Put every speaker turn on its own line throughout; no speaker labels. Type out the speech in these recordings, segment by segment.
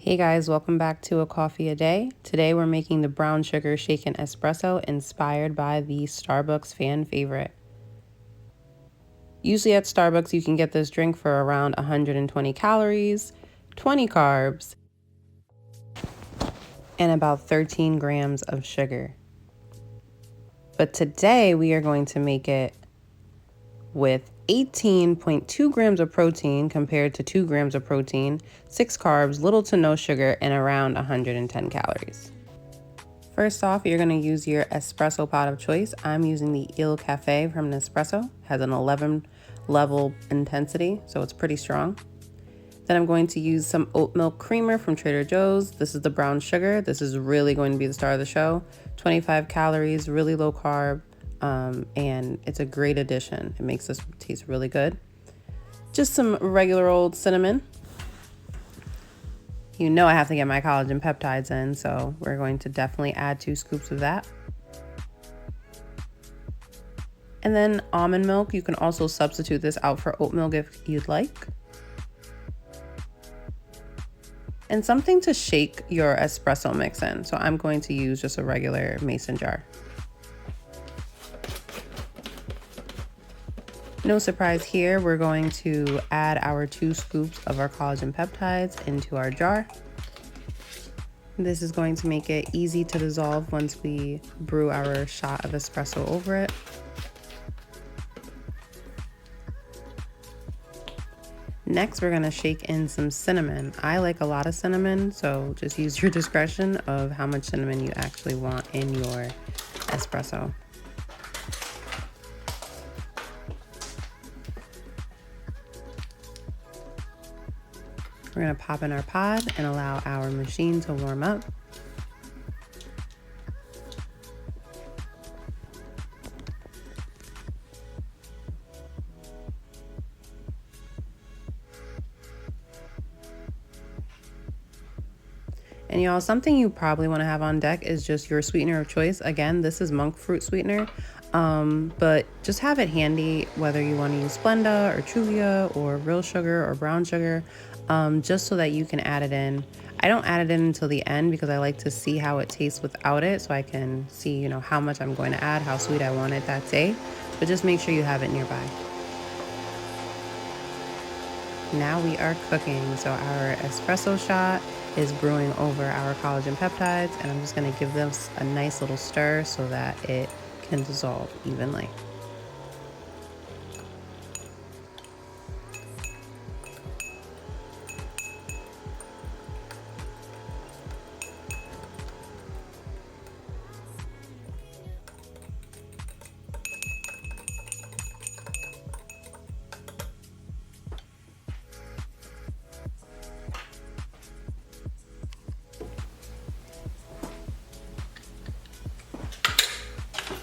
Hey guys, welcome back to A Coffee a Day. Today we're making the brown sugar shaken espresso inspired by the Starbucks fan favorite. Usually at Starbucks you can get this drink for around 120 calories, 20 carbs, and about 13 grams of sugar. But today we are going to make it with 18.2 grams of protein compared to 2 grams of protein, 6 carbs, little to no sugar, and around 110 calories. First off, you're going to use your espresso pot of choice. I'm using the Il Caffè from Nespresso. It has an 11 level intensity, so it's pretty strong. Then I'm going to use some oat milk creamer from Trader Joe's. This is the brown sugar. This is really going to be the star of the show. 25 calories, really low carb, and it's a great addition. It makes this taste really good. Just some regular old cinnamon. You know I have to get my collagen peptides in, so we're going to definitely add 2 scoops of that. And then almond milk. You can also substitute this out for oat milk if you'd like. And something to shake your espresso mix in. So I'm going to use just a regular mason jar. No surprise here, we're going to add our 2 scoops of our collagen peptides into our jar. This is going to make it easy to dissolve once we brew our shot of espresso over it. Next, we're gonna shake in some cinnamon. I like a lot of cinnamon, so just use your discretion of how much cinnamon you actually want in your espresso. We're gonna pop in our pod and allow our machine to warm up. And y'all, something you probably want to have on deck is just your sweetener of choice. Again, this is monk fruit sweetener, but just have it handy, whether you want to use Splenda or Truvia or real sugar or brown sugar, just so that you can add it in. I don't add it in until the end because I like to see how it tastes without it, so I can see, how much I'm going to add, how sweet I want it that day. But just make sure you have it nearby. Now we are cooking. So our espresso shot is brewing over our collagen peptides, and I'm just going to give this a nice little stir so that it can dissolve evenly.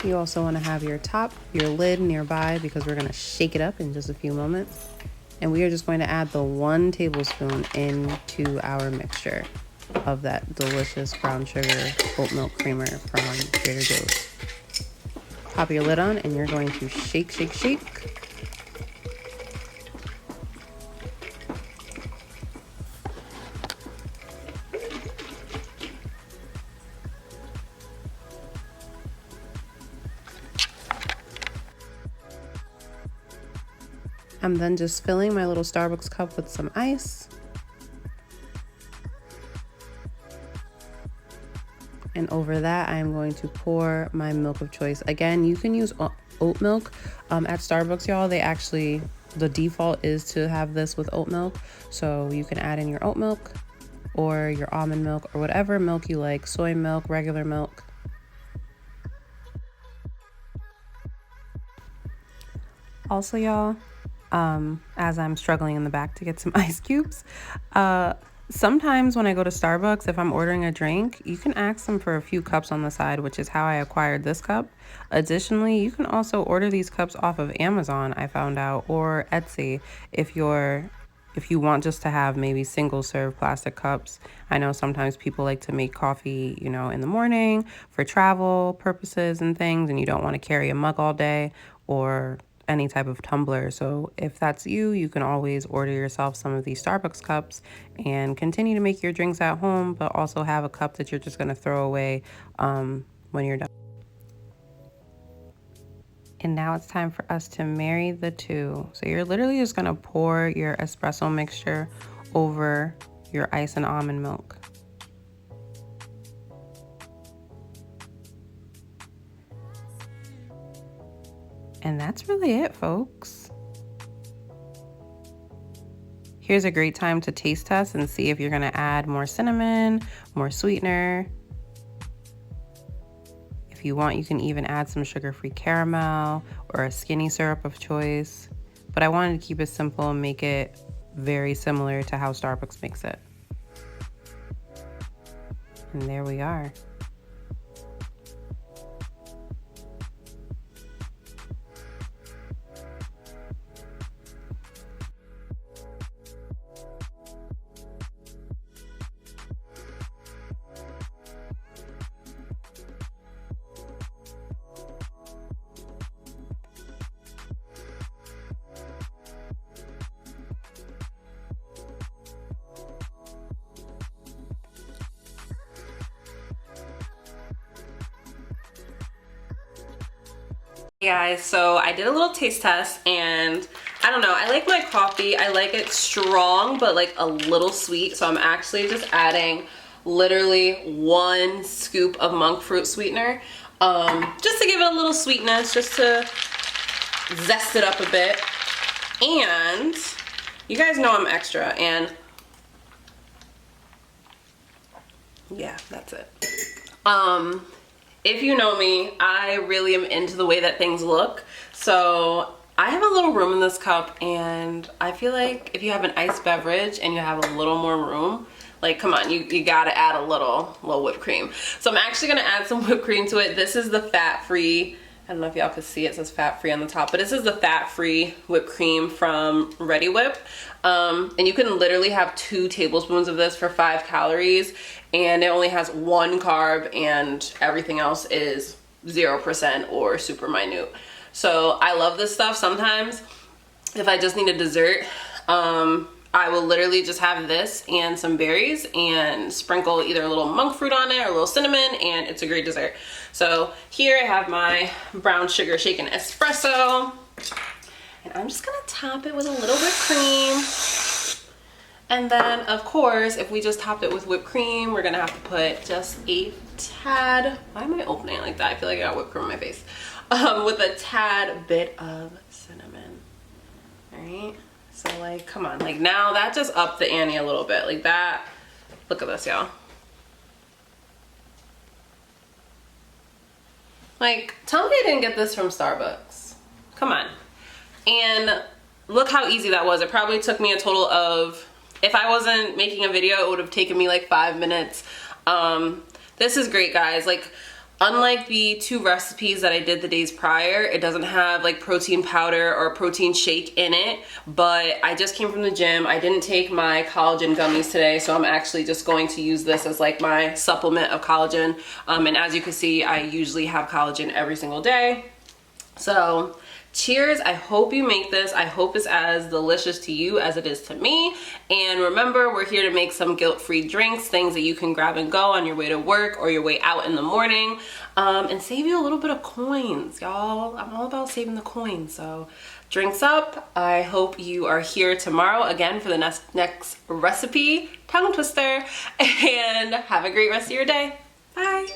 You also want to have your lid nearby because we're going to shake it up in just a few moments. And we are just going to add the 1 tablespoon into our mixture of that delicious brown sugar oat milk creamer from Trader Joe's. Pop your lid on and you're going to shake, shake, shake. I'm then just filling my little Starbucks cup with some ice. And over that, I'm going to pour my milk of choice. Again, you can use oat milk. At Starbucks, y'all, the default is to have this with oat milk. So you can add in your oat milk or your almond milk or whatever milk you like, soy milk, regular milk. Also, y'all, as I'm struggling in the back to get some ice cubes, sometimes when I go to Starbucks, if I'm ordering a drink, you can ask them for a few cups on the side, which is how I acquired this cup. Additionally, you can also order these cups off of Amazon, I found out, or Etsy if you want just to have maybe single serve plastic cups. I know sometimes people like to make coffee, in the morning for travel purposes and things, and you don't want to carry a mug all day, or any type of tumbler. So if that's you, you can always order yourself some of these Starbucks cups and continue to make your drinks at home, but also have a cup that you're just going to throw away when you're done. And now it's time for us to marry the two. So you're literally just gonna pour your espresso mixture over your ice and almond milk. And that's really it, folks. Here's a great time to taste test and see if you're gonna add more cinnamon, more sweetener. If you want, you can even add some sugar-free caramel or a skinny syrup of choice. But I wanted to keep it simple and make it very similar to how Starbucks makes it. And there we are. Hey guys, so I did a little taste test and I don't know, I like my coffee, I like it strong but like a little sweet, so I'm actually just adding literally 1 scoop of monk fruit sweetener just to give it a little sweetness, just to zest it up a bit. And you guys know I'm extra, and yeah, that's it. If you know me, I really am into the way that things look. So I have a little room in this cup, and I feel like if you have an iced beverage and you have a little more room, like, come on, you gotta add a little whipped cream. So I'm actually gonna add some whipped cream to it. This is the fat-free, I don't know if y'all can see, it says fat-free on the top, but this is the fat-free whipped cream from Ready Whip. And you can literally have 2 tablespoons of this for 5 calories, and it only has 1 carb, and everything else is 0% or super minute. So I love this stuff. Sometimes if I just need a dessert, I will literally just have this and some berries and sprinkle either a little monk fruit on it or a little cinnamon, and it's a great dessert. So here I have my brown sugar shaken espresso, and I'm just gonna top it with a little whipped cream. And then, of course, if we just topped it with whipped cream, we're gonna have to put just a tad, why am I opening it like that? I feel like I got whipped cream on my face. With a tad bit of cinnamon, all right? So like, come on, like now that just upped the ante a little bit, like that. Look at this, y'all. Like, tell me I didn't get this from Starbucks. Come on. And look how easy that was. It probably took me a total of, if I wasn't making a video, it would have taken me like 5 minutes. This is great, guys. Like, unlike the 2 recipes that I did the days prior, it doesn't have like protein powder or protein shake in it, but I just came from the gym. I didn't take my collagen gummies today, so I'm actually just going to use this as like my supplement of collagen. And as you can see, I usually have collagen every single day. So cheers. I hope you make this. I hope it's as delicious to you as it is to me. And remember, we're here to make some guilt-free drinks, things that you can grab and go on your way to work or your way out in the morning, and save you a little bit of coins, y'all. I'm all about saving the coins. So drinks up. I hope you are here tomorrow again for the next recipe, tongue twister, and have a great rest of your day. Bye.